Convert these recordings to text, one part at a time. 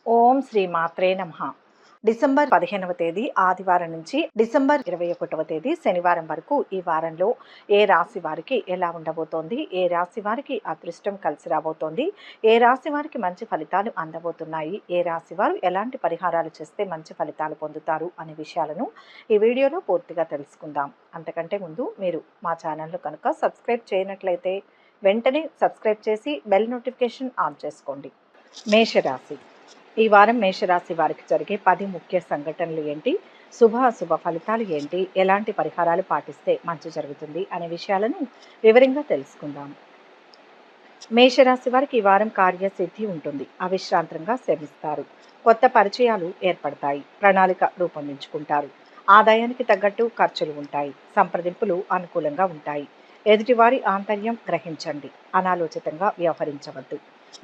ఓం శ్రీ మాత్రే నమః. డిసెంబర్ 15వ తేదీ ఆదివారం నుంచి డిసెంబర్ 21వ తేదీ శనివారం వరకు ఈ వారంలో ఏ రాశి వారికి ఎలా ఉండబోతోంది, ఏ రాశి వారికి అదృష్టం కలిసి రాబోతోంది, ఏ రాశి వారికి మంచి ఫలితాలు అందబోతున్నాయి, ఏ రాశి వారు ఎలాంటి పరిహారాలు చేస్తే మంచి ఫలితాలు పొందుతారు అనే విషయాలను ఈ వీడియోలో పూర్తిగా తెలుసుకుందాం. అంతకంటే ముందు మీరు మా ఛానల్ను కనుక సబ్స్క్రైబ్ చేయనట్లయితే వెంటనే సబ్స్క్రైబ్ చేసి బెల్ నోటిఫికేషన్ ఆన్ చేసుకోండి. మేషరాశి. ఈ వారం మేషరాశి వారికి జరిగే 10 ముఖ్య సంఘటనలు ఏంటి, శుభ ఫలితాలు ఏంటి, ఎలాంటి పరిహారాలు పాటిస్తే మంచి జరుగుతుంది అనే విషయాలను వివరంగా తెలుసుకుందాం. మేషరాశి వారికి ఈ వారం కార్యసిద్ధి ఉంటుంది. అవిశ్రాంతంగా శ్రమిస్తారు. కొత్త పరిచయాలు ఏర్పడతాయి. ప్రణాళిక రూపొందించుకుంటారు. ఆదాయానికి తగ్గట్టు ఖర్చులు ఉంటాయి. సంప్రదింపులు అనుకూలంగా ఉంటాయి. ఎదుటివారి ఆంతర్యం గ్రహించండి. అనాలోచితంగా వ్యవహరించవద్దు.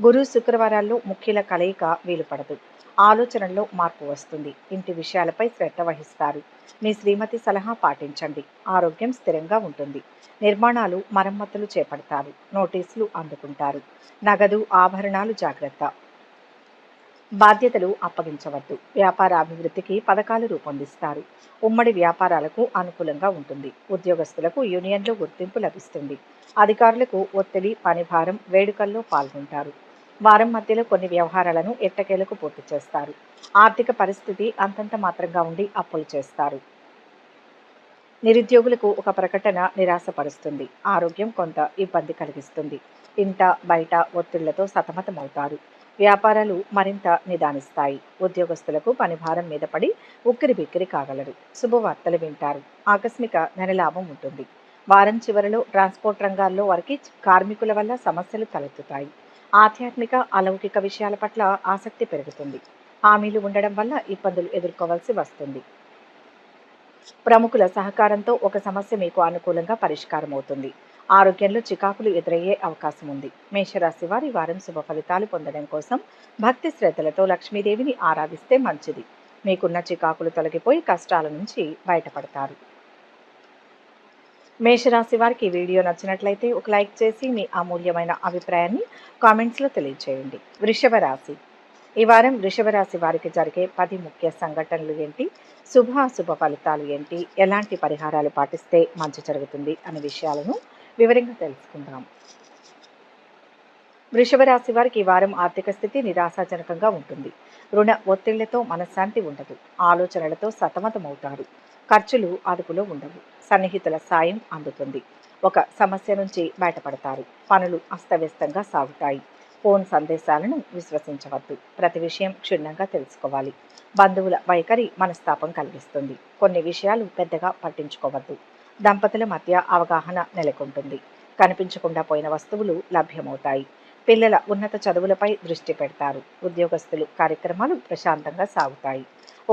గురు శుక్రవారాల్లో ముఖ్యుల కలయిక వీలుపడదు. ఆలోచనల్లో మార్పు వస్తుంది. ఇంటి విషయాలపై శ్రద్ధ వహిస్తారు. మీ శ్రీమతి సలహా పాటించండి. ఆరోగ్యం స్థిరంగా ఉంటుంది. నిర్మాణాలు మరమ్మతులు చేపడతారు. నోటీసులు అందుకుంటారు. నగదు ఆభరణాలు జాగ్రత్త. బాధ్యతలు అప్పగించవద్దు. వ్యాపార అభివృద్ధికి పథకాలు రూపొందిస్తారు. ఉమ్మడి వ్యాపారాలకు అనుకూలంగా ఉంటుంది. ఉద్యోగస్తులకు యూనియన్లో గుర్తింపు లభిస్తుంది. అధికారులకు ఒత్తిడి, పనిభారం, వేడుకల్లో పాల్గొంటారు. వారం మధ్యలో కొన్ని వ్యవహారాలను ఎట్టకేలకు పూర్తి చేస్తారు. ఆర్థిక పరిస్థితి అంతంత మాత్రంగా ఉండి అప్పులు చేస్తారు. నిరుద్యోగులకు ఒక ప్రకటన నిరాశపరుస్తుంది. ఆరోగ్యం కొంత ఇబ్బంది కలిగిస్తుంది. ఇంట బయట ఒత్తిళ్లతో సతమతమవుతారు. వ్యాపారాలు మరింత నిదానిస్తాయి. ఉద్యోగస్తులకు పనిభారం మీద పడి ఉక్కిరిబిక్కిరి కాగలరు. శుభవార్తలు వింటారు. ఆకస్మిక ధనలాభం ఉంటుంది. వారం చివరిలో ట్రాన్స్పోర్ట్ రంగాల్లో వారికి కార్మికుల వల్ల సమస్యలు తలెత్తుతాయి. ఆధ్యాత్మిక అలౌకిక విషయాల పట్ల ఆసక్తి పెరుగుతుంది. హామీలు ఉండడం వల్ల ఇబ్బందులు ఎదుర్కోవాల్సి వస్తుంది. ప్రముఖుల సహకారంతో ఒక సమస్య మీకు అనుకూలంగా పరిష్కారం అవుతుంది. ఆరోగ్యంలో చికాకులు ఎదురయ్యే అవకాశం ఉంది. మేషరాశి వారి వారం శుభ ఫలితాలు పొందడం కోసం భక్తి శ్రద్ధలతో లక్ష్మీదేవిని ఆరాధిస్తే మంచిది. మీకున్న చికాకులు తొలగిపోయి కష్టాల నుంచి బయటపడతారు. మేషరాశి వారికి ఈ వీడియో నచ్చినట్లయితే ఒక లైక్ చేసి మీ అమూల్యమైన అభిప్రాయాన్ని కామెంట్స్లో తెలియజేయండి. వృషభ రాశి. ఈ వారం వృషభ రాశి వారికి జరిగే 10 ముఖ్య సంఘటనలు ఏంటి, శుభ ఫలితాలు ఏంటి, ఎలాంటి పరిహారాలు పాటిస్తే మంచి జరుగుతుంది అనే విషయాలను వివరంగా తెలుసుకుందాం. వృషభ రాశి వారికి ఈ వారం ఆర్థిక స్థితి నిరాశాజనకంగా ఉంటుంది. రుణ ఒత్తిళ్లతో మనశ్శాంతి ఉండదు. ఆలోచనలతో సతమతమవుతారు. ఖర్చులు అదుపులో ఉండవు. సన్నిహితుల సాయం అందుతుంది. ఒక సమస్య నుంచి బయటపడతారు. పనులు అస్తవ్యస్తంగా సాగుతాయి. ఫోన్ సందేశాలను విశ్వసించవద్దు. ప్రతి విషయం క్షుణ్ణంగా తెలుసుకోవాలి. బంధువుల వైఖరి మనస్తాపం కలిగిస్తుంది. కొన్ని విషయాలు పెద్దగా పట్టించుకోవద్దు. దంపతుల మధ్య అవగాహన నెలకొంటుంది. కనిపించకుండా పోయిన వస్తువులు లభ్యమవుతాయి. పిల్లల ఉన్నత చదువులపై దృష్టి పెడతారు. ఉద్యోగస్తులు కార్యక్రమాలు ప్రశాంతంగా సాగుతాయి.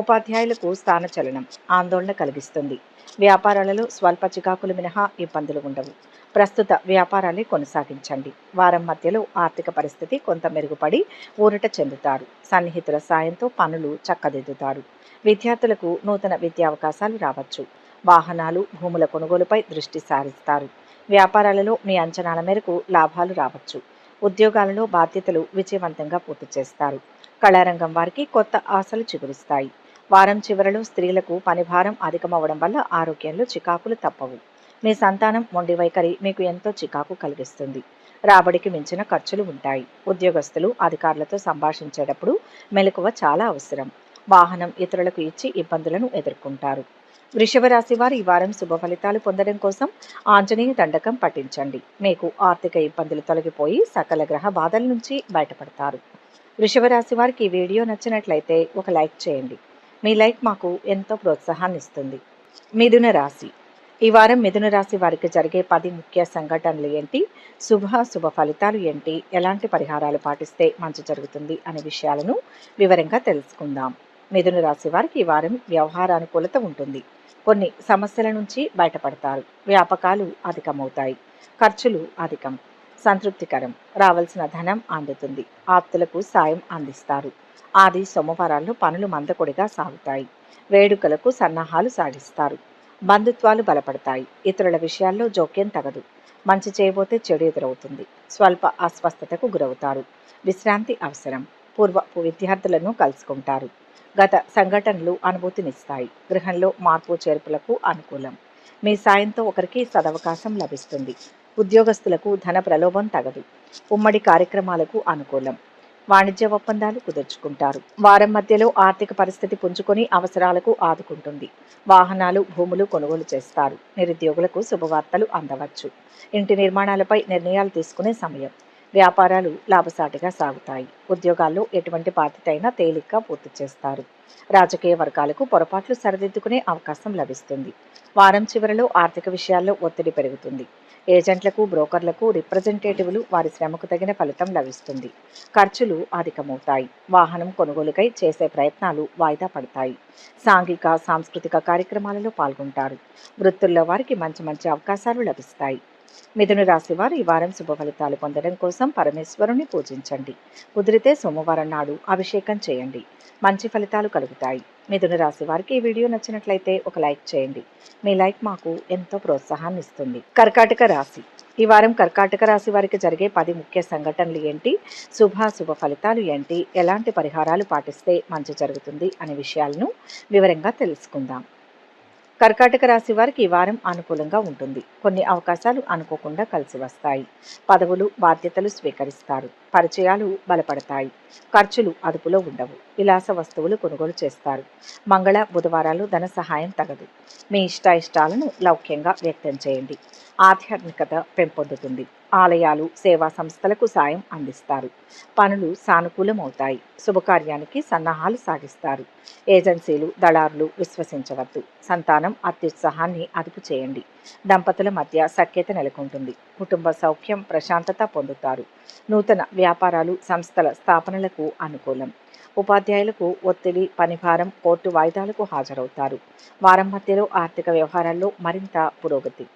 ఉపాధ్యాయులకు స్థానచలనం ఆందోళన కలిగిస్తుంది. వ్యాపారాలలో స్వల్ప చికాకులు మినహా ఇబ్బందులు ఉండవు. ప్రస్తుత వ్యాపారాలే కొనసాగించండి. వారం మధ్యలో ఆర్థిక పరిస్థితి కొంత మెరుగుపడి ఊరట చెందుతారు. సన్నిహితుల సాయంతో పనులు చక్కదిద్దుతారు. విద్యార్థులకు నూతన విద్యావకాశాలు రావచ్చు. వాహనాలు, భూముల కొనుగోలుపై దృష్టి సారిస్తారు. వ్యాపారాలలో మీ అంచనాల మేరకు లాభాలు రావచ్చు. ఉద్యోగాలలో బాధ్యతలు విజయవంతంగా పూర్తి చేస్తారు. కళారంగం వారికి కొత్త ఆశలు చిగురిస్తాయి. వారం చివరలో స్త్రీలకు పనిభారం అధికమవడం వల్ల ఆరోగ్యంలో చికాకులు తప్పవు. మీ సంతానం మొండి వైఖరి మీకు ఎంతో చికాకు కలిగిస్తుంది. రాబడికి మించిన ఖర్చులు ఉంటాయి. ఉద్యోగస్తులు అధికారులతో సంభాషించేటప్పుడు మెలకువ చాలా అవసరం. వాహనం ఇతరులకు ఇచ్చి ఇబ్బందులను ఎదుర్కొంటారు. వృషభ రాశి వారు ఈ వారం శుభ ఫలితాలు పొందడం కోసం ఆంజనేయ దండకం పఠించండి. మీకు ఆర్థిక ఇబ్బందులు తొలగిపోయి సకల గ్రహ బాధల నుంచి బయటపడతారు. వృషభ రాశి వారికి ఈ వీడియో నచ్చినట్లయితే ఒక లైక్ చేయండి. మీ లైక్ మాకు ఎంతో ప్రోత్సాహాన్ని ఇస్తుంది. మిథున రాశి. ఈ వారం మిథున రాశి వారికి జరిగే 10 ముఖ్య సంఘటనలు ఏంటి, శుభ ఫలితాలు ఏంటి, ఎలాంటి పరిహారాలు పాటిస్తే మంచి జరుగుతుంది అనే విషయాలను వివరంగా తెలుసుకుందాం. మిథున రాశి వారికి ఈ వారం వ్యవహారానుకూలత ఉంటుంది. కొన్ని సమస్యల నుంచి బయటపడతారు. వ్యాపకాలు అధికమవుతాయి. ఖర్చులు అధికం. సంతృప్తికరం. రావాల్సిన ధనం అందుతుంది. ఆప్తులకు సాయం అందిస్తారు. ఆది సోమవారాల్లో పనులు మందకొడిగా సాగుతాయి. వేడుకలకు సన్నాహాలు సాగిస్తారు. బంధుత్వాలు బలపడతాయి. ఇతరుల విషయాల్లో జోక్యం తగదు. మంచి చేయబోతే చెడు ఎదురవుతుంది. స్వల్ప అస్వస్థతకు గురవుతారు. విశ్రాంతి అవసరం. పూర్వపు విద్యార్థులను కలుసుకుంటారు. గత సంఘటనలు అనుభూతినిస్తాయి. గృహంలో మార్పు చేర్పులకు అనుకూలం. మీ సాయంతో ఒకరికి సదవకాశం లభిస్తుంది. ఉద్యోగస్తులకు ధన ప్రలోభం తగదు. ఉమ్మడి కార్యక్రమాలకు అనుకూలం. వాణిజ్య ఒప్పందాలు కుదుర్చుకుంటారు. వారం మధ్యలో ఆర్థిక పరిస్థితి పుంజుకొని అవసరాలకు ఆదుకుంటుంది. వాహనాలు, భూములు కొనుగోలు చేస్తారు. నిరుద్యోగులకు శుభవార్తలు అందవచ్చు. ఇంటి నిర్మాణాలపై నిర్ణయాలు తీసుకునే సమయం. వ్యాపారాలు లాభసాటిగా సాగుతాయి. ఉద్యోగాల్లో ఎటువంటి బాధ్యత అయినా తేలిగ్గా పూర్తి చేస్తారు. రాజకీయ వర్గాలకు పొరపాట్లు సరిదిద్దుకునే అవకాశం లభిస్తుంది. వారం చివరిలో ఆర్థిక విషయాల్లో ఒత్తిడి పెరుగుతుంది. ఏజెంట్లకు, బ్రోకర్లకు, రిప్రజెంటేటివ్లు వారి శ్రమకు తగిన ఫలితం లభిస్తుంది. ఖర్చులు అధికమవుతాయి. వాహనం కొనుగోలుకై చేసే ప్రయత్నాలు వాయిదా పడతాయి. సాంఘిక, సాంస్కృతిక కార్యక్రమాలలో పాల్గొంటారు. వృత్తుల్లో వారికి మంచి మంచి అవకాశాలు లభిస్తాయి. మిథున రాశి వారు ఈ వారం శుభ ఫలితాలు పొందడం కోసం పరమేశ్వరుని పూజించండి. కుదిరితే సోమవారం నాడు అభిషేకం చేయండి. మంచి ఫలితాలు కలుగుతాయి. మిథున రాశి వారికి ఈ వీడియో నచ్చినట్లయితే ఒక లైక్ చేయండి. మీ లైక్ మాకు ఎంతో ప్రోత్సాహాన్ని ఇస్తుంది. కర్కాటక రాశి. ఈ వారం కర్కాటక రాశి వారికి జరిగే 10 ముఖ్య సంఘటనలు ఏంటి, శుభాశుభ ఫలితాలు ఏంటి, ఎలాంటి పరిహారాలు పాటిస్తే మంచి జరుగుతుంది అనే విషయాలను వివరంగా తెలుసుకుందాం. కర్కాటక రాశి వారికి ఈ వారం అనుకూలంగా ఉంటుంది. కొన్ని అవకాశాలు అనుకోకుండా కలిసి వస్తాయి. పదవులు, బాధ్యతలు స్వీకరిస్తారు. పరిచయాలు బలపడతాయి. ఖర్చులు అదుపులో ఉండవు. విలాస వస్తువులు కొనుగోలు చేస్తారు. మంగళ, బుధవారాలు ధన సహాయం తగదు. మీ ఇష్టాయిష్టాలను లౌక్యంగా వ్యక్తం చేయండి. ఆధ్యాత్మికత పెంపొందుతుంది. ఆలయాలు, సేవా సంస్థలకు సాయం అందిస్తారు. పనులు సానుకూలమవుతాయి. శుభకార్యానికి సన్నాహాలు సాగిస్తారు. ఏజెన్సీలు, దళారులు విశ్వసించవద్దు. సంతానం అత్యుత్సాహాన్ని అదుపు చేయండి. దంపతుల మధ్య సఖ్యత నెలకొంటుంది. కుటుంబ సౌఖ్యం, ప్రశాంతత పొందుతారు. నూతన వ్యాపారాలు, సంస్థల స్థాపనలకు అనుకూలం. ఉపాధ్యాయులకు ఒత్తిడి, పనిభారం, కోర్టు వాయిదాలకు హాజరవుతారు. వారం మధ్యలో ఆర్థిక వ్యవహారాల్లో మరింత పురోగతి.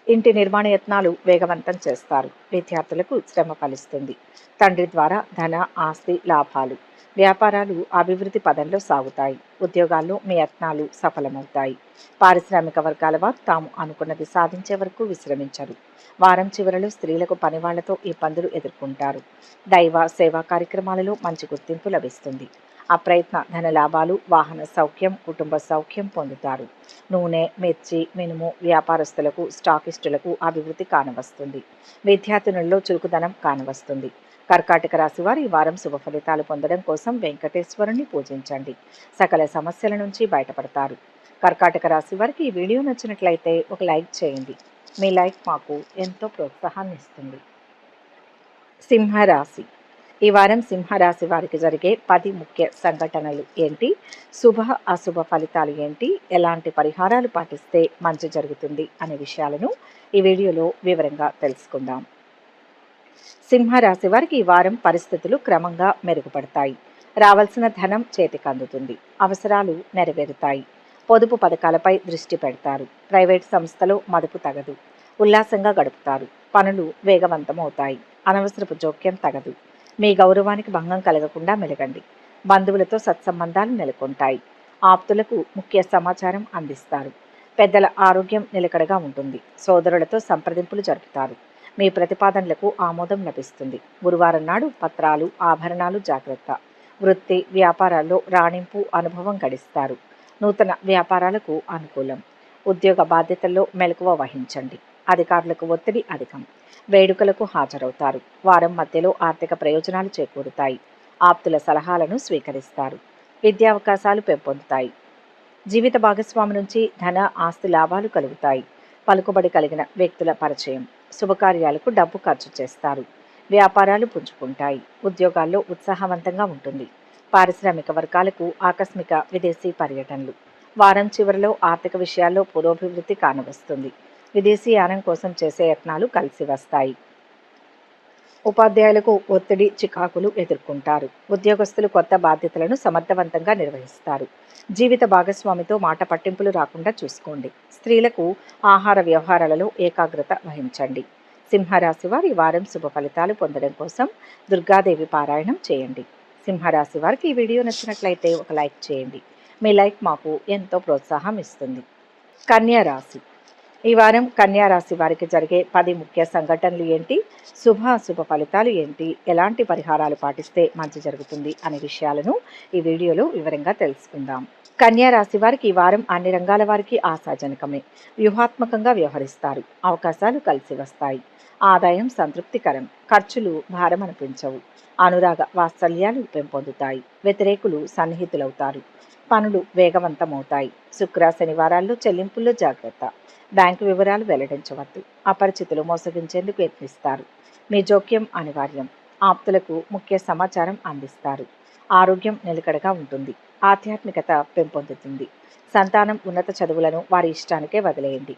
ఇంటి నిర్మాణ యత్నాలు వేగవంతం చేస్తారు. విద్యార్థులకు శ్రమ ఫలిస్తుంది. తండ్రి ద్వారా ధన, ఆస్తి లాభాలు. వ్యాపారాలు అభివృద్ధి పదంలో సాగుతాయి. ఉద్యోగాల్లో మీ యత్నాలు సఫలమవుతాయి. పారిశ్రామిక వర్గాల వారు తాము అనుకున్నది సాధించే వరకు విశ్రమించరు. వారం చివరలో స్త్రీలకు పనివాళ్లతో ఇబ్బందులు ఎదుర్కొంటారు. దైవ సేవా కార్యక్రమాలలో మంచి గుర్తింపు లభిస్తుంది. అప్రయత్న ధన లాభాలు, వాహన సౌఖ్యం, కుటుంబ సౌఖ్యం పొందుతారు. నూనె, మిర్చి, మినుము వ్యాపారస్తులకు, స్టాకిస్టులకు అభివృద్ధి కానవస్తుంది. విద్యార్థినుల్లో చురుకుదనం కానవస్తుంది. కర్కాటక రాశి వారు ఈ వారం శుభ ఫలితాలు పొందడం కోసం వెంకటేశ్వరుని పూజించండి. సకల సమస్యల నుంచి బయటపడతారు. కర్కాటక రాశి వారికి ఈ వీడియో నచ్చినట్లయితే ఒక లైక్ చేయండి. మీ లైక్ మాకు ఎంతో ప్రోత్సాహాన్ని ఇస్తుంది. సింహరాశి. ఈ వారం సింహరాశి వారికి జరిగే 10 ముఖ్య సంఘటనలు ఏంటి, శుభ అశుభ ఫలితాలు ఏంటి, ఎలాంటి పరిహారాలు పాటిస్తే మంచి జరుగుతుంది అనే విషయాలను ఈ వీడియోలో వివరంగా తెలుసుకుందాం. సింహరాశి వారికి ఈ వారం పరిస్థితులు క్రమంగా మెరుగుపడతాయి. రావాల్సిన ధనం చేతికి అందుతుంది. అవసరాలు నెరవేరుతాయి. పొదుపు పథకాలపై దృష్టి పెడతారు. ప్రైవేట్ సంస్థలో మదుపు తగదు. ఉల్లాసంగా గడుపుతారు. పనులు వేగవంతమవుతాయి. అనవసరపు జోక్యం తగదు. మీ గౌరవానికి భంగం కలగకుండా మెలగండి. బంధువులతో సత్సంబంధాలు నెలకొంటాయి. ఆప్తులకు ముఖ్య సమాచారం అందిస్తారు. పెద్దల ఆరోగ్యం నిలకడగా ఉంటుంది. సోదరులతో సంప్రదింపులు జరుపుతారు. మీ ప్రతిపాదనలకు ఆమోదం లభిస్తుంది. గురువారం నాడు పత్రాలు, ఆభరణాలు జాగ్రత్త. వృత్తి, వ్యాపారాల్లో రాణింపు, అనుభవం గడిస్తారు. నూతన వ్యాపారాలకు అనుకూలం. ఉద్యోగ బాధ్యతల్లో మెలకువ వహించండి. అధికారులకు ఒత్తిడి అధికం. వేడుకలకు హాజరవుతారు. వారం మధ్యలో ఆర్థిక ప్రయోజనాలు చేకూరుతాయి. ఆప్తుల సలహాలను స్వీకరిస్తారు. విద్యావకాశాలు పెంపొందుతాయి. జీవిత భాగస్వామి నుంచి ధన, ఆస్తి లాభాలు కలుగుతాయి. పలుకుబడి కలిగిన వ్యక్తుల పరిచయం. శుభకార్యాలకు డబ్బు ఖర్చు చేస్తారు. వ్యాపారాలు పుంజుకుంటాయి. ఉద్యోగాల్లో ఉత్సాహవంతంగా ఉంటుంది. పారిశ్రామిక వర్గాలకు ఆకస్మిక విదేశీ పర్యటనలు. వారం చివరిలో ఆర్థిక విషయాల్లో పురోభివృద్ధి కానవస్తుంది. విదేశీ యానం కోసం చేసే యత్నాలు కలిసి వస్తాయి. ఉపాధ్యాయులకు ఒత్తిడి, చికాకులు ఎదుర్కొంటారు. ఉద్యోగస్తులు కొత్త బాధ్యతలను సమర్థవంతంగా నిర్వహిస్తారు. జీవిత భాగస్వామితో మాట పట్టింపులు రాకుండా చూసుకోండి. స్త్రీలకు ఆహార వ్యవహారాలలో ఏకాగ్రత వహించండి. సింహరాశి వారు ఈ వారం శుభ ఫలితాలు పొందడం కోసం దుర్గాదేవి పారాయణం చేయండి. సింహరాశి వారికి ఈ వీడియో నచ్చినట్లయితే ఒక లైక్ చేయండి. మీ లైక్ మాకు ఎంతో ప్రోత్సాహం ఇస్తుంది. కన్యా రాశి. ఈ వారం కన్యా రాశి వారికి జరిగే 10 ముఖ్య సంఘటనలు ఏంటి, అశుభ ఫలితాలు ఏంటి, ఎలాంటి పరిహారాలు పాటిస్తే మంచి జరుగుతుంది అనే విషయాలను ఈ వీడియోలో వివరంగా తెలుసుకుందాం. కన్యా రాశి వారికి ఈ వారం అన్ని రంగాల వారికి ఆశాజనకమే. వ్యూహాత్మకంగా వ్యవహరిస్తారు. అవకాశాలు కలిసి వస్తాయి. ఆదాయం సంతృప్తికరం. ఖర్చులు భారం అనిపించవు. అనురాగ వాత్సల్యాలు పెంపొందుతాయి. వ్యతిరేకులు సన్నిహితులవుతారు. పనులు వేగవంతమవుతాయి. శుక్ర శనివారాల్లో చెల్లింపుల్లో జాగ్రత్త. బ్యాంకు వివరాలు వెల్లడించవద్దు. అపరిచితులు మోసగించేందుకు యత్నిస్తారు. మీ జోక్యం అనివార్యం. ఆప్తులకు ముఖ్య సమాచారం అందిస్తారు. ఆరోగ్యం నిలకడగా ఉంటుంది. ఆధ్యాత్మికత పెంపొందుతుంది. సంతానం ఉన్నత చదువులను వారి ఇష్టానికే వదిలేయండి.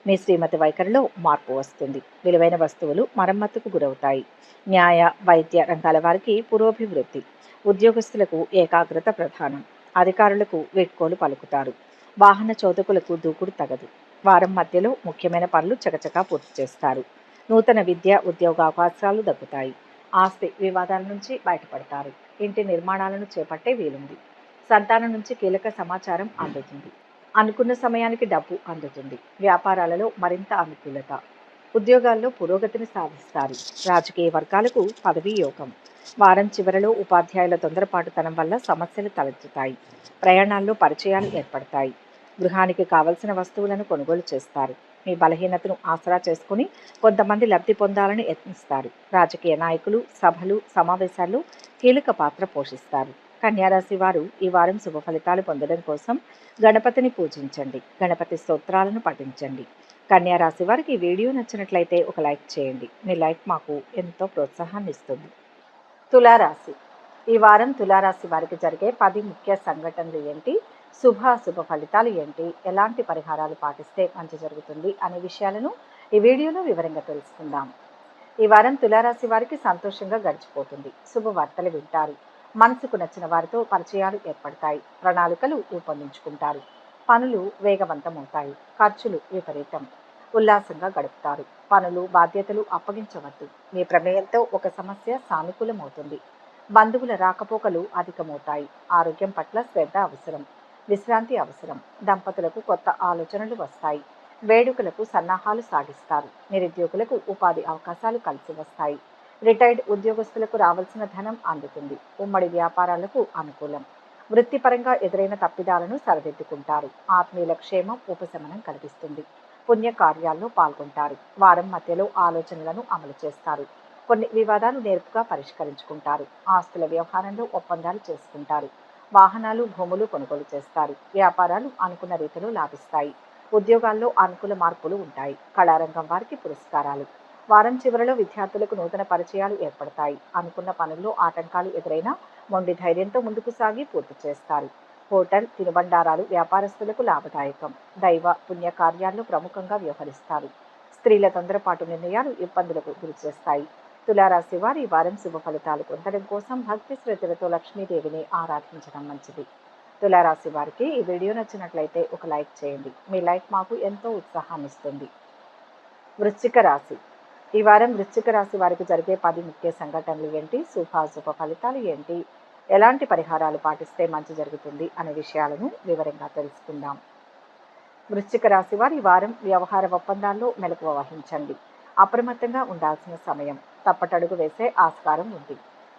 మీ శ్రీమతి వైఖరిలో మార్పు వస్తుంది. విలువైన వస్తువులు మరమ్మతుకు గురవుతాయి. న్యాయ వైద్య రంగాల వారికి పురోభివృద్ధి. ఉద్యోగస్తులకు ఏకాగ్రత ప్రధానం. అధికారులకు వీడ్కోలు పలుకుతారు. వాహన చోదకులకు దూకుడు తగదు. వారం మధ్యలో ముఖ్యమైన పనులు చకచకా పూర్తి చేస్తారు. నూతన విద్య ఉద్యోగ అవకాశాలు దక్కుతాయి. ఆస్తి వివాదాల నుంచి బయటపడతారు. ఇంటి నిర్మాణాలను చేపట్టే వీలుంది. సంతానం నుంచి కీలక సమాచారం అందుతుంది. అనుకున్న సమయానికి డబ్బు అందుతుంది. వ్యాపారాలలో మరింత అనుకూలత. ఉద్యోగాల్లో పురోగతిని సాధిస్తారు. రాజకీయ వర్గాలకు పదవీ యోగం. వారం చివరలో ఉపాధ్యాయుల తొందరపాటుతనం వల్ల సమస్యలు తలెత్తుతాయి. ప్రయాణాల్లో పరిచయాలు ఏర్పడతాయి. గృహానికి కావలసిన వస్తువులను కొనుగోలు చేస్తారు. మీ బలహీనతను ఆసరా చేసుకుని కొంతమంది లబ్ధి పొందాలని యత్నిస్తారు. రాజకీయ నాయకులు సభలు సమావేశాల్లో కీలక పాత్ర పోషిస్తారు. కన్యారాశి వారు ఈ వారం శుభ ఫలితాలు పొందడం కోసం గణపతిని పూజించండి. గణపతి స్తోత్రాలను పఠించండి. కన్యారాశి వారికి ఈ వీడియో నచ్చినట్లయితే ఒక లైక్ చేయండి. మీ లైక్ మాకు ఎంతో ప్రోత్సాహాన్ని ఇస్తుంది. తులారాశి. ఈ వారం తులారాశి వారికి జరిగే 10 ముఖ్య సంఘటనలు ఏంటి, అశుభ ఫలితాలు ఏంటి, ఎలాంటి పరిహారాలు పాటిస్తే మంచి జరుగుతుంది అనే విషయాలను ఈ వీడియోలో వివరంగా తెలుసుకుందాం. ఈ వారం తులారాశి వారికి సంతోషంగా గడిచిపోతుంది. శుభవార్తలు వింటారు. మనసుకు నచ్చిన వారితో పరిచయాలు ఏర్పడతాయి. ప్రణాళికలు రూపొందించుకుంటారు. పనులు వేగవంతమవుతాయి. ఖర్చులు విపరీతం. ఉల్లాసంగా గడుపుతారు. పనులు బాధ్యతలు అప్పగించవద్దు. మీ ప్రమేయంతో ఒక సమస్య సానుకూలమవుతుంది. బంధువుల రాకపోకలు అధికమవుతాయి. ఆరోగ్యం పట్ల శ్రద్ధ అవసరం. విశ్రాంతి అవసరం. దంపతులకు కొత్త ఆలోచనలు వస్తాయి. వేడుకలకు సన్నాహాలు సాగిస్తారు. నిరుద్యోగులకు ఉపాధి అవకాశాలు కలిసి వస్తాయి. రిటైర్డ్ ఉద్యోగస్తులకు రావాల్సిన ధనం అందుతుంది. ఉమ్మడి వ్యాపారాలకు అనుకూలం. వృత్తిపరంగా ఎదురైన తప్పిదాలను సరిదిద్దుకుంటారు. ఆత్మీయుల క్షేమం ఉపశమనం కలిగిస్తుంది. పుణ్యకార్యాల్లో పాల్గొంటారు. వారం మధ్యలో ఆలోచనలను అమలు చేస్తారు. కొన్ని వివాదాలు నేర్పుగా పరిష్కరించుకుంటారు. ఆస్తుల వ్యవహారంలో ఒప్పందాలు చేసుకుంటారు. వాహనాలు భూములు కొనుగోలు చేస్తారు. వ్యాపారాలు అనుకున్న రీతిలో లాభిస్తాయి. ఉద్యోగాల్లో అనుకూల మార్పులు ఉంటాయి. కళారంగం వారికి పురస్కారాలు. వారం చివరిలో విద్యార్థులకు నూతన పరిచయాలు ఏర్పడతాయి. అనుకున్న పనుల్లో ఆటంకాలు ఎదురైనా మొండి ధైర్యంతో ముందుకు సాగి పూర్తి చేస్తారు. హోటల్ తినుబండారాలు వ్యాపారస్తులకు లాభదాయకం. దైవ పుణ్య కార్యాల్లో ప్రముఖంగా వ్యవహరిస్తారు. స్త్రీల తొందరపాటు నిర్ణయాలు ఇబ్బందులకు గురిచేస్తాయి. తులారాశి వారి ఈ వారం శుభ ఫలితాలు పొందడం కోసం భక్తి శ్రద్ధలతో లక్ష్మీదేవిని ఆరాధించడం మంచిది. తులారాశి వారికి ఈ వీడియో నచ్చినట్లయితే ఒక లైక్ చేయండి. మీ లైక్ మాకు ఎంతో ఉత్సాహాన్ని ఇస్తుంది. వృశ్చిక రాశి. ఈ వారం వృశ్చిక రాశి వారికి జరిగే 10 ముఖ్య సంఘటనలు ఏంటి, అశుభ ఫలితాలు ఏంటి, ఎలాంటి పరిహారాలు పాటిస్తే మంచి జరుగుతుంది అనే విషయాలను వివరంగా తెలుసుకుందాం. వృశ్చిక రాశి వారి ఈ వారం వ్యవహార ఒప్పందాల్లో మెలకువ వహించండి. అప్రమత్తంగా ఉండాల్సిన సమయం. తప్పటడుగు వేసే ఆస్కారం ఉంది.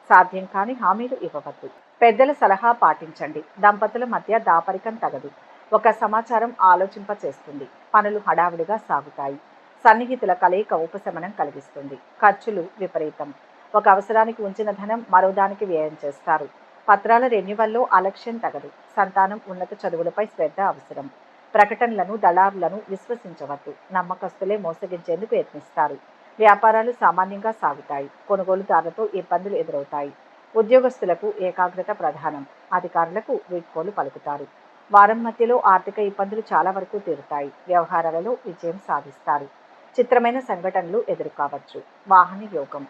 సాధ్యం కాని హామీలు ఇవ్వవద్దు. పెద్దల సలహా పాటించండి. దంపతుల మధ్య దాపరికం తగదు. ఒక సమాచారం ఆలోచింప చేస్తుంది. పనులు హడావుడిగా సాగుతాయి. సన్నిహితుల కలయిక ఉపశమనం కలిగిస్తుంది. ఖర్చులు విపరీతం. ఒక అవసరానికి ఉంచిన ధనం మరో దానికి వ్యయం చేస్తారు. పత్రాల రెన్యువల్లో అలక్ష్యం తగదు. సంతానం ఉన్నత చదువులపై శ్రద్ధ అవసరం. ప్రకటనలను దళారులను విశ్వసించవద్దు. నమ్మకస్తులే మోసగించేందుకు యత్నిస్తారు. వ్యాపారాలు సామాన్యంగా సాగుతాయి. కొనుగోలుదారులతో ఇబ్బందులు ఎదురవుతాయి. ఉద్యోగస్తులకు ఏకాగ్రత ప్రధానం. అధికారులకు వీడ్కోలు పలుకుతారు. వారం మధ్యలో ఆర్థిక ఇబ్బందులు చాలా వరకు తీరుతాయి. వ్యవహారాలలో విజయం సాధిస్తారు. చిత్రమైన సంఘటనలు ఎదురుకావచ్చు. వాహన యోగం.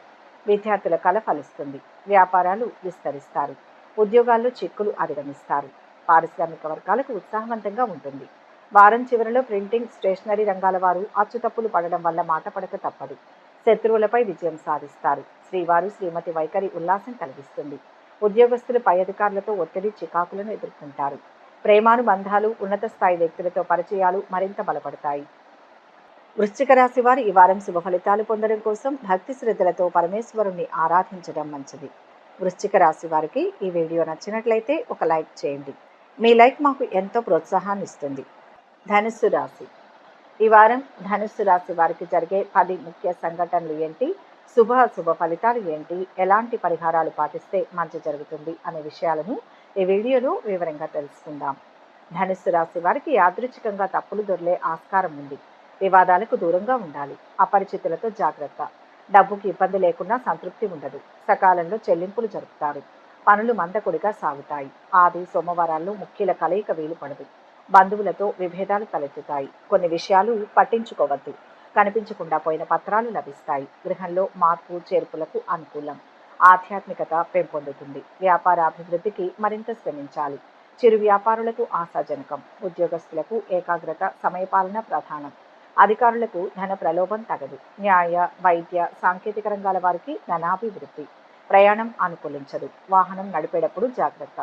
విద్యార్థుల కళ ఫలిస్తుంది. వ్యాపారాలు విస్తరిస్తారు. ఉద్యోగాల్లో చిక్కులు అధిగమిస్తారు. పారిశ్రామిక వర్గాలకు ఉత్సాహవంతంగా ఉంటుంది. వారం చివరిలో ప్రింటింగ్ స్టేషనరీ రంగాల వారు అచ్చుతప్పులు పడడం వల్ల మాట పడక తప్పదు. శత్రువులపై విజయం సాధిస్తారు. శ్రీవారు శ్రీమతి వైఖరి ఉల్లాసం కలిగిస్తుంది. ఉద్యోగస్తులు పై అధికారులతో ఒత్తిడి చికాకులను ఎదుర్కొంటారు. ప్రేమానుబంధాలు ఉన్నత స్థాయి వ్యక్తులతో పరిచయాలు మరింత బలపడతాయి. వృశ్చిక రాశి వారు ఈ వారం శుభ ఫలితాలు పొందడం కోసం భక్తి శ్రద్ధలతో పరమేశ్వరుణ్ణి ఆరాధించడం మంచిది. వృశ్చిక రాశి వారికి ఈ వీడియో నచ్చినట్లయితే ఒక లైక్ చేయండి. మీ లైక్ మాకు ఎంతో ప్రోత్సాహాన్ని ఇస్తుంది. ధనుస్సు రాశి ఈ వారం ధనుస్సు రాశి వారికి జరిగే 10 ముఖ్య సంఘటనలు ఏంటి, శుభ ఫలితాలు ఏంటి, ఎలాంటి పరిహారాలు పాటిస్తే మంచి జరుగుతుంది అనే విషయాలను ఈ వీడియోలో వివరంగా తెలుసుకుందాం. ధనుస్సు రాశి వారికి యాదృచ్ఛికంగా తప్పులు దొర్లే ఆస్కారం ఉంది. వివాదాలకు దూరంగా ఉండాలి. అపరిచితులతో జాగ్రత్త. డబ్బుకి ఇబ్బంది లేకుండా సంతృప్తి ఉండదు. సకాలంలో చెల్లింపులు జరుపుతారు. పనులు మందకొడిగా సాగుతాయి. ఆది సోమవారాల్లో ముఖ్యుల కలయిక వీలు పడదు. బంధువులతో విభేదాలు తలెత్తుతాయి. కొన్ని విషయాలు పట్టించుకోవద్దు. కనిపించకుండా పోయిన పత్రాలు లభిస్తాయి. గృహంలో మార్పు చేర్పులకు అనుకూలం. ఆధ్యాత్మికత పెంపొందుతుంది. వ్యాపార అభివృద్ధికి మరింత శ్రమించాలి. చిరు వ్యాపారులకు ఆశాజనకం. ఉద్యోగస్తులకు ఏకాగ్రత, సమయపాలన ప్రధానం. అధికారులకు ధన ప్రలోభం తగదు. న్యాయ, వైద్య, సాంకేతిక రంగాల వారికి ధనాభివృద్ధి. ప్రయాణం అనుకూలించదు. వాహనం నడిపేటప్పుడు జాగ్రత్త.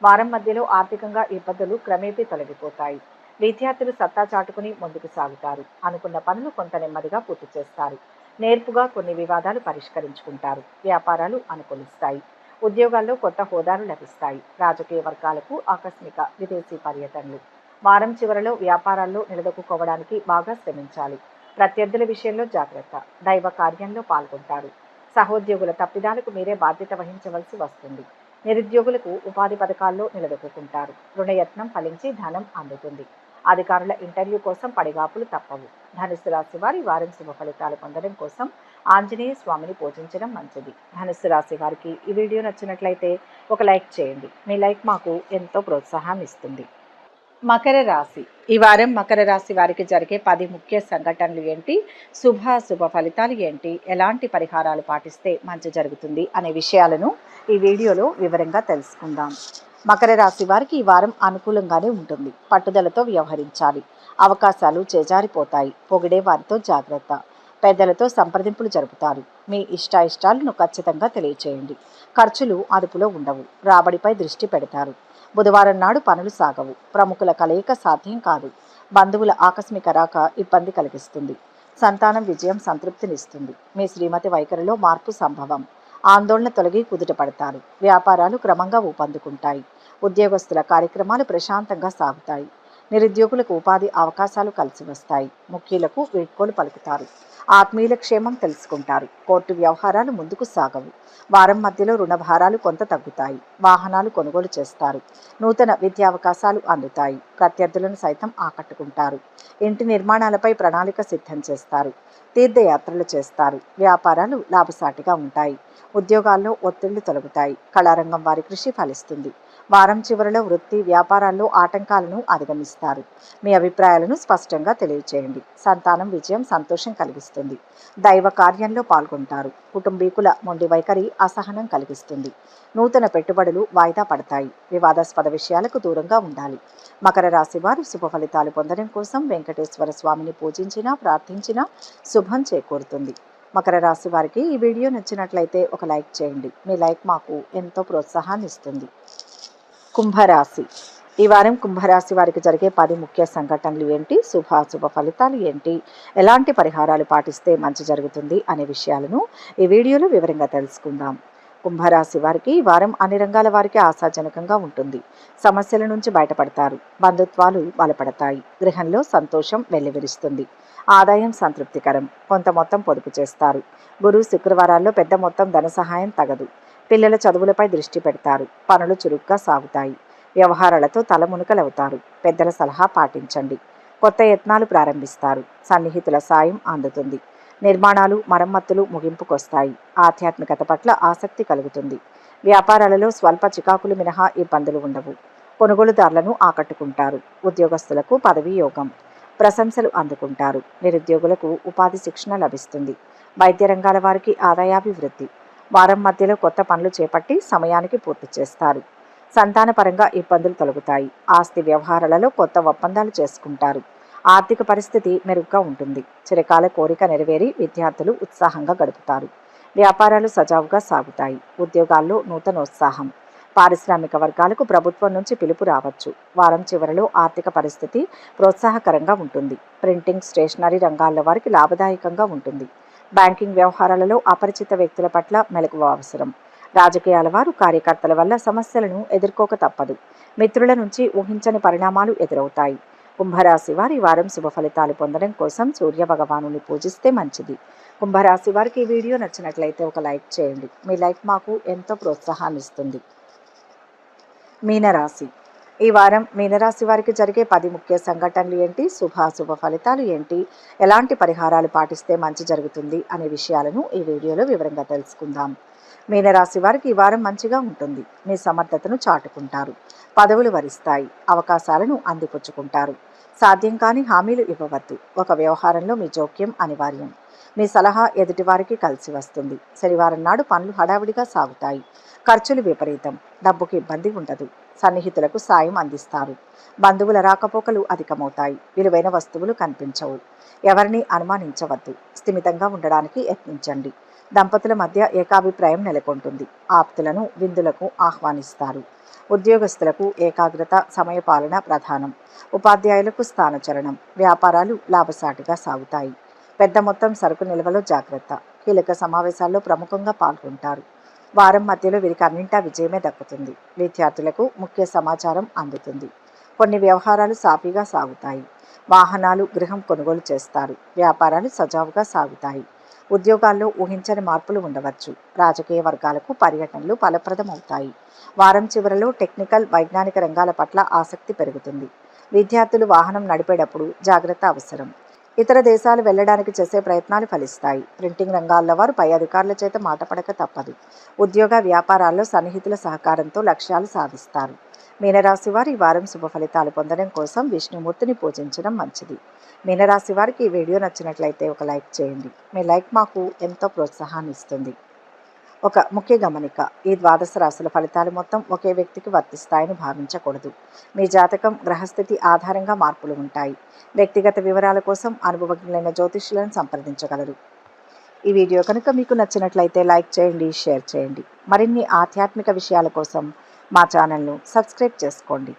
వారం మధ్యలో ఆర్థికంగా ఇబ్బందులు క్రమేపీ తొలగిపోతాయి. విద్యార్థులు సత్తా చాటుకుని ముందుకు సాగుతారు. అనుకున్న పనులు కొంత నెమ్మదిగా పూర్తి చేస్తారు. నేర్పుగా కొన్ని వివాదాలు పరిష్కరించుకుంటారు. వ్యాపారాలు అనుకూలిస్తాయి. ఉద్యోగాల్లో కొత్త హోదాలు లభిస్తాయి. రాజకీయ వర్గాలకు ఆకస్మిక విదేశీ పర్యటనలు. వారం చివరలో వ్యాపారాల్లో నిలదొక్కుకోవడానికి బాగా శ్రమించాలి. ప్రత్యర్థుల విషయంలో జాగ్రత్త. దైవ కార్యంలో పాల్గొంటారు. సహోద్యోగుల తప్పిదాలకు మీరే బాధ్యత వహించవలసి వస్తుంది. నిరుద్యోగులకు ఉపాధి పథకాల్లో నిలదొక్కుంటారు. రుణయత్నం ఫలించి ధనం అందుతుంది. అధికారుల ఇంటర్వ్యూ కోసం పడిగాపులు తప్పవు. ధనుస్సు రాశి వారి వారం శుభ ఫలితాలు పొందడం కోసం ఆంజనేయ స్వామిని పూజించడం మంచిది. ధనుస్సు రాశి వారికి ఈ వీడియో నచ్చినట్లయితే ఒక లైక్ చేయండి. మీ లైక్ మాకు ఎంతో ప్రోత్సాహాన్ని ఇస్తుంది. మకర రాశి ఈ వారం మకర రాశి వారికి జరిగే 10 ముఖ్య సంఘటనలు ఏంటి, శుభ ఫలితాలు ఏంటి, ఎలాంటి పరిహారాలు పాటిస్తే మంచి జరుగుతుంది అనే విషయాలను ఈ వీడియోలో వివరంగా తెలుసుకుందాం. మకర రాశి వారికి ఈ వారం అనుకూలంగానే ఉంటుంది. పట్టుదలతో వ్యవహరించాలి. అవకాశాలు చేజారిపోతాయి. పొగిడే వారితో జాగ్రత్త. పెద్దలతో సంప్రదింపులు జరుపుతారు. మీ ఇష్టాలను ఖచ్చితంగా తెలియచేయండి. ఖర్చులు అదుపులో ఉండవు. రాబడిపై దృష్టి పెడతారు. బుధవారం నాడు పనులు సాగవు. ప్రముఖుల కలయిక సాధ్యం కాదు. బంధువుల ఆకస్మిక రాక ఇబ్బంది కలిగిస్తుంది. సంతానం విజయం సంతృప్తినిస్తుంది. మీ శ్రీమతి వైఖరిలో మార్పు సంభవం. ఆందోళన తొలగి కుదుట పడతారు. వ్యాపారాలు క్రమంగా ఊపందుకుంటాయి. ఉద్యోగస్తుల కార్యక్రమాలు ప్రశాంతంగా సాగుతాయి. నిరుద్యోగులకు ఉపాధి అవకాశాలు కలిసి వస్తాయి. ముఖ్యులకు వీడ్కోలు పలుకుతారు. ఆత్మీయుల క్షేమం తెలుసుకుంటారు. కోర్టు వ్యవహారాలు ముందుకు సాగవు. వారం మధ్యలో రుణ భారాలు కొంత తగ్గుతాయి. వాహనాలు కొనుగోలు చేస్తారు. నూతన విద్యావకాశాలు అందుతాయి. ప్రత్యర్థులను సైతం ఆకట్టుకుంటారు. ఇంటి నిర్మాణాలపై ప్రణాళిక సిద్ధం చేస్తారు. తీర్థయాత్రలు చేస్తారు. వ్యాపారాలు లాభసాటిగా ఉంటాయి. ఉద్యోగాల్లో ఒత్తిళ్లు తొలగుతాయి. కళారంగం వారి కృషి ఫలిస్తుంది. వారం చివరిలో వృత్తి వ్యాపారాల్లో ఆటంకాలను అధిగమిస్తారు. మీ అభిప్రాయాలను స్పష్టంగా తెలియచేయండి. సంతానం విజయం సంతోషం కలిగిస్తుంది. దైవ కార్యంలో పాల్గొంటారు. కుటుంబీకుల మొండి వైఖరి అసహనం కలిగిస్తుంది. నూతన పెట్టుబడులు వాయిదా పడతాయి. వివాదాస్పద విషయాలకు దూరంగా ఉండాలి. మకర రాశి వారు శుభ ఫలితాలు పొందడం కోసం వెంకటేశ్వర స్వామిని పూజించినా ప్రార్థించినా శుభం చేకూరుతుంది. మకర రాశి వారికి ఈ వీడియో నచ్చినట్లయితే ఒక లైక్ చేయండి. మీ లైక్ మాకు ఎంతో ప్రోత్సాహాన్ని ఇస్తుంది. కుంభరాశి ఈ వారం కుంభరాశి వారికి జరిగే 10 ముఖ్య సంఘటనలు ఏంటి, శుభ ఫలితాలు ఏంటి, ఎలాంటి పరిహారాలు పాటిస్తే మంచి జరుగుతుంది అనే విషయాలను ఈ వీడియోలో వివరంగా తెలుసుకుందాం. కుంభరాశి వారికి ఈ వారం అన్ని రంగాల వారికి ఆశాజనకంగా ఉంటుంది. సమస్యల నుంచి బయటపడతారు. బంధుత్వాలు బలపడతాయి. గృహంలో సంతోషం వెల్లివిరుస్తుంది. ఆదాయం సంతృప్తికరం. కొంత మొత్తం పొదుపు చేస్తారు. గురు శుక్రవారాల్లో పెద్ద మొత్తం ధన సహాయం తగదు. పిల్లల చదువులపై దృష్టి పెడతారు. పనులు చురుగ్గా సాగుతాయి. వ్యవహారాలతో తలమునకలవుతారు. పెద్దల సలహా పాటించండి. కొత్త యత్నాలు ప్రారంభిస్తారు. సన్నిహితుల సాయం అందుతుంది. నిర్మాణాలు మరమ్మతులు ముగింపుకొస్తాయి. ఆధ్యాత్మికత పట్ల ఆసక్తి కలుగుతుంది. వ్యాపారాలలో స్వల్ప చికాకులు మినహా ఇబ్బందులు ఉండవు. కొనుగోలుదారులను ఆకట్టుకుంటారు. ఉద్యోగస్తులకు పదవీ యోగం. ప్రశంసలు అందుకుంటారు. నిరుద్యోగులకు ఉపాధి శిక్షణ లభిస్తుంది. వైద్య రంగాల వారికి ఆదాయాభివృద్ధి. వారం మధ్యలో కొత్త పనులు చేపట్టి సమయానికి పూర్తి చేస్తారు. సంతానపరంగా ఇబ్బందులు తొలగుతాయి. ఆస్తి వ్యవహారాలలో కొత్త ఒప్పందాలు చేసుకుంటారు. ఆర్థిక పరిస్థితి మెరుగ్గా ఉంటుంది. చిరకాల కోరిక నెరవేరి విద్యార్థులు ఉత్సాహంగా గడుపుతారు. వ్యాపారాలు సజావుగా సాగుతాయి. ఉద్యోగాల్లో నూతనోత్సాహం. పారిశ్రామిక వర్గాలకు ప్రభుత్వం నుంచి పిలుపు రావచ్చు. వారం చివరలో ఆర్థిక పరిస్థితి ప్రోత్సాహకరంగా ఉంటుంది. ప్రింటింగ్, స్టేషనరీ రంగాల్లో వారికి లాభదాయకంగా ఉంటుంది. బ్యాంకింగ్ వ్యవహారాలలో అపరిచిత వ్యక్తుల పట్ల మెలకువ అవసరం. రాజకీయాల వారు కార్యకర్తల వల్ల సమస్యలను ఎదుర్కోక తప్పదు. మిత్రుల నుంచి ఊహించని పరిణామాలు ఎదురవుతాయి. కుంభరాశి వారి వారం శుభ ఫలితాలు పొందడం కోసం సూర్య భగవానుని పూజిస్తే మంచిది. కుంభరాశి వారికి ఈ వీడియో నచ్చినట్లయితే ఒక లైక్ చేయండి. మీ లైక్ మాకు ఎంతో ప్రోత్సాహాన్ని ఇస్తుంది. మీనరాశి. ఈ వారం మీనరాశి వారికి జరిగే 10 ముఖ్య సంఘటనలు ఏంటి, శుభాశుభ ఫలితాలు ఏంటి, ఎలాంటి పరిహారాలు పాటిస్తే మంచి జరుగుతుంది అనే విషయాలను ఈ వీడియోలో వివరంగా తెలుసుకుందాం. మీనరాశి వారికి ఈ వారం మంచిగా ఉంటుంది. మీ సమర్థతను చాటుకుంటారు. పదవులు వరిస్తాయి. అవకాశాలను అందిపుచ్చుకుంటారు. సాధ్యం కాని హామీలు ఇవ్వవద్దు. ఒక వ్యవహారంలో మీ జోక్యం అనివార్యం. మీ సలహా ఎదుటివారికి కలిసి వస్తుంది. శనివారం నాడు పనులు హడావిడిగా సాగుతాయి. ఖర్చులు విపరీతం. డబ్బుకి ఇబ్బంది ఉండదు. సన్నిహితులకు సాయం అందిస్తారు. బంధువుల రాకపోకలు అధికమవుతాయి. విలువైన వస్తువులు కనిపించవు. ఎవరిని అనుమానించవద్దు. స్థిమితంగా ఉండడానికి యత్నించండి. దంపతుల మధ్య ఏకాభిప్రాయం నెలకొంటుంది. ఆప్తులను విందులకు ఆహ్వానిస్తారు. ఉద్యోగస్తులకు ఏకాగ్రత, సమయపాలన ప్రధానం. ఉపాధ్యాయులకు స్థానచలనం. వ్యాపారాలు లాభసాటిగా సాగుతాయి. పెద్ద మొత్తం సరుకు నిల్వలో జాగ్రత్త. కీలక సమావేశాల్లో ప్రముఖంగా పాల్గొంటారు. వారం మధ్యలో వీరికి అన్నింటా విజయమే దక్కుతుంది. విద్యార్థులకు ముఖ్య సమాచారం అందుతుంది. కొన్ని వ్యవహారాలు సాఫీగా సాగుతాయి. వాహనాలు, గృహం కొనుగోలు చేస్తారు. వ్యాపారాలు సజావుగా సాగుతాయి. ఉద్యోగాల్లో ఊహించని మార్పులు ఉండవచ్చు. రాజకీయ వర్గాలకు పర్యటనలు ఫలప్రదమవుతాయి. వారం చివరలో టెక్నికల్, వైజ్ఞానిక రంగాల పట్ల ఆసక్తి పెరుగుతుంది. విద్యార్థులు వాహనం నడిపేటప్పుడు జాగ్రత్త అవసరం. ఇతర దేశాలు వెళ్లడానికి చేసే ప్రయత్నాలు ఫలిస్తాయి. ప్రింటింగ్ రంగాల్లో వారు పై అధికారుల చేత మాటపడక తప్పదు. ఉద్యోగ వ్యాపారాల్లో సన్నిహితుల సహకారంతో లక్ష్యాలు సాధిస్తారు. మీనరాశి వారు ఈ వారం శుభ ఫలితాలు పొందడం కోసం విష్ణుమూర్తిని పూజించడం మంచిది. మీనరాశి వారికి ఈ వీడియో నచ్చినట్లయితే ఒక లైక్ చేయండి. మీ లైక్ మాకు ఎంతో ప్రోత్సాహాన్ని ఇస్తుంది. ఒక ముఖ్య గమనిక: ఈ ద్వాదశ రాశుల ఫలితాలు మొత్తం ఒకే వ్యక్తికి వర్తిస్తాయని భావించకూడదు. మీ జాతకం, గ్రహస్థితి ఆధారంగా మార్పులు ఉంటాయి. వ్యక్తిగత వివరాల కోసం అనుభవజ్ఞులైన జ్యోతిష్యులను సంప్రదించగలరు. ఈ వీడియో కనుక మీకు నచ్చినట్లయితే లైక్ చేయండి, షేర్ చేయండి. మరిన్ని ఆధ్యాత్మిక విషయాల కోసం మా ఛానల్ను సబ్స్క్రైబ్ చేసుకోండి.